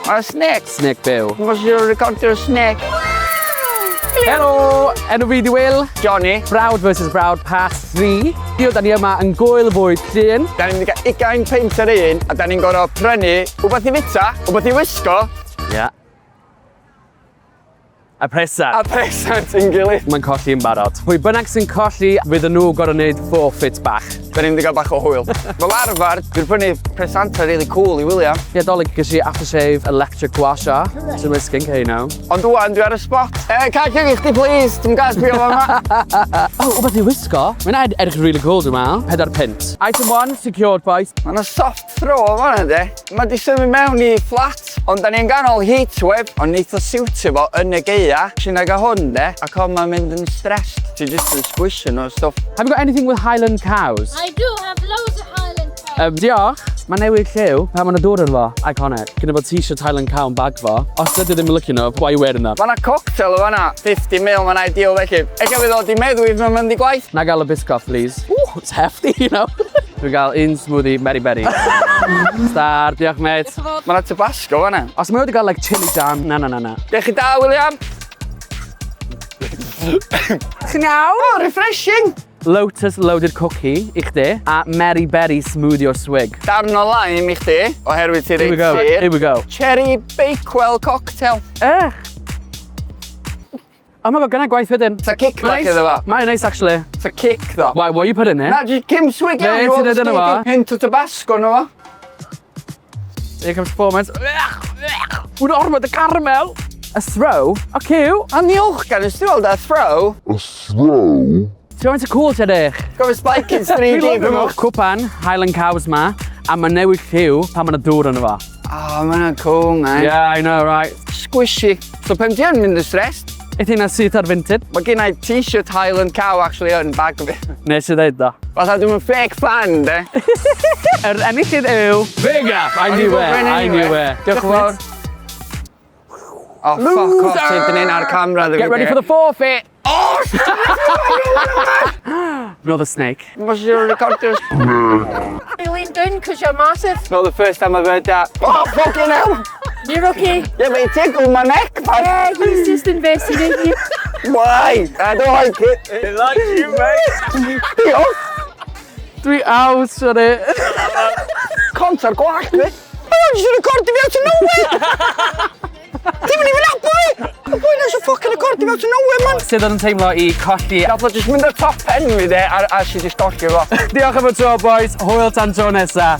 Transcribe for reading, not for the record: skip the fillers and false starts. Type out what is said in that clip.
A snake. Snake byw. Mos i'n recordio'r snake. Helo! Enw fi di Will. Johnny. BRAWD versus BRAWD Part 3. Dio, da ni yma yn Gwyl Bwyd Llyn. Da ni'n cael 20 peint ar un, a da ni'n gorfod prynu wbeth i fita, wbeth i wisgo. Ia. A presant. A presant yn gilydd. Mae'n colli yn barod. Pwy bynnag sy'n colli, fydd nhw gorau wneud forfeit bach. Da ni'n cael bach o hwyl. Fel arfer, dwi'n prynu presanta really cool i William. Ie, dolyg gysi aftershave electric washer. Sy'n mynd skincare, you know. Ond dwan, dwi ar y spot. Cael i chdi, please. Dwi'n gael sbio fama. Oh, wbeth i wisgo? Mae'n edrych really cool, dwi'n meddwl. 4 pint. Item 1, secured, boys. Mae'n soft throw fan'na, de. Mae di symud mewn i flat, ond da ni'n ganol heatwave, ond neitho siwtio fo yn y geia. Sy'n ag a hwn, de, ac o'n ma'n mynd yn stressed. Ti'n just yn squishing o stuff. Have you got anything with Highland cows? I do have loads of Highland cows. Diolch. Mae newid lliw. Pa ma'n dod yn fo? Iconic. Gyda bod t-shirt Highland cow yn bag fo. Os ydw ddim yn looking up, why are you wearing that? Mae'na cocktail o fan'na, 50 mil, mae'n ideal felly. Ega fydd o di meddwl i fy'n mynd i gwaith. Na gael y biscoff, please. Ooh, it's hefty, you know. Dwi'n gael un smoothie, Meri Beri. Star, diolch, mate. Mae'na Tabasco fan'na. Os mae wedi gael, like, chili jam, na. Diolch chi da, William. Chi'n iawn? Oh, refreshing. Lotus loaded cookie i chdi, a Meri Beri smoothie o swig. Darn o lime i chdi, oherwydd ti Here we reit go, sir. here we go. Cherry Bakewell cocktail. Oh my god, gynna gwaith wedyn. It's a kickback iddo fo. Mae'n nice, actually. It's a kick, though. Why, what you put in there? Na, just Kim Swig Be, iawn. ti'n neud yno fo? Hint o Tabasco no fo. Here comes performance. W'n ormod y caramel. A throw? O cyw. A niolch gan ysdi da throw. Ti'n gwybod y cool ti edrych? Gofyn spike in 3D fy mwch. Cwpan, Highland Cows ma, a mae newid lliw pan mae'n dŵr yn efo. Oh, mae'n cool, man. Yeah, I know, right. Squishy. So pen ti yn mynd yn stressed, Eith hynna syth ar vinted. mae gen i t-shirt Highland Cow actually yn bag o fi. Nes i ddeud do. Fatha dwi'n fake fan, de. Yr enillydd yw... Big up! I knew it. Diolch yn fawr. Oh, fuck off, ti'n dyn ar camera. Get ready for the forfeit. Oh, Another snake. Mos i'n recordio. You lean down because you're massive. Not the first time I've heard that. Oh, fucking hell. You're okay. Yeah, but it tickled my neck, man. Yeah, he's just investigating you. Why? I don't like it. It likes you, mate. Diolch. Dwi out, sorry. Contar gwach, fi. Oh, jyst yn recordio fi out of nowhere. Ti'n mynd i fynd abwy! Abwy nes y ffocin recordio fi out of nowhere, man. Sydd yn teimlo i colli... Gath o jyst mynd ar top pen fi, de, a si jyst golli fo. Diolch am y tro, boys. Hwyl tan tro nesa.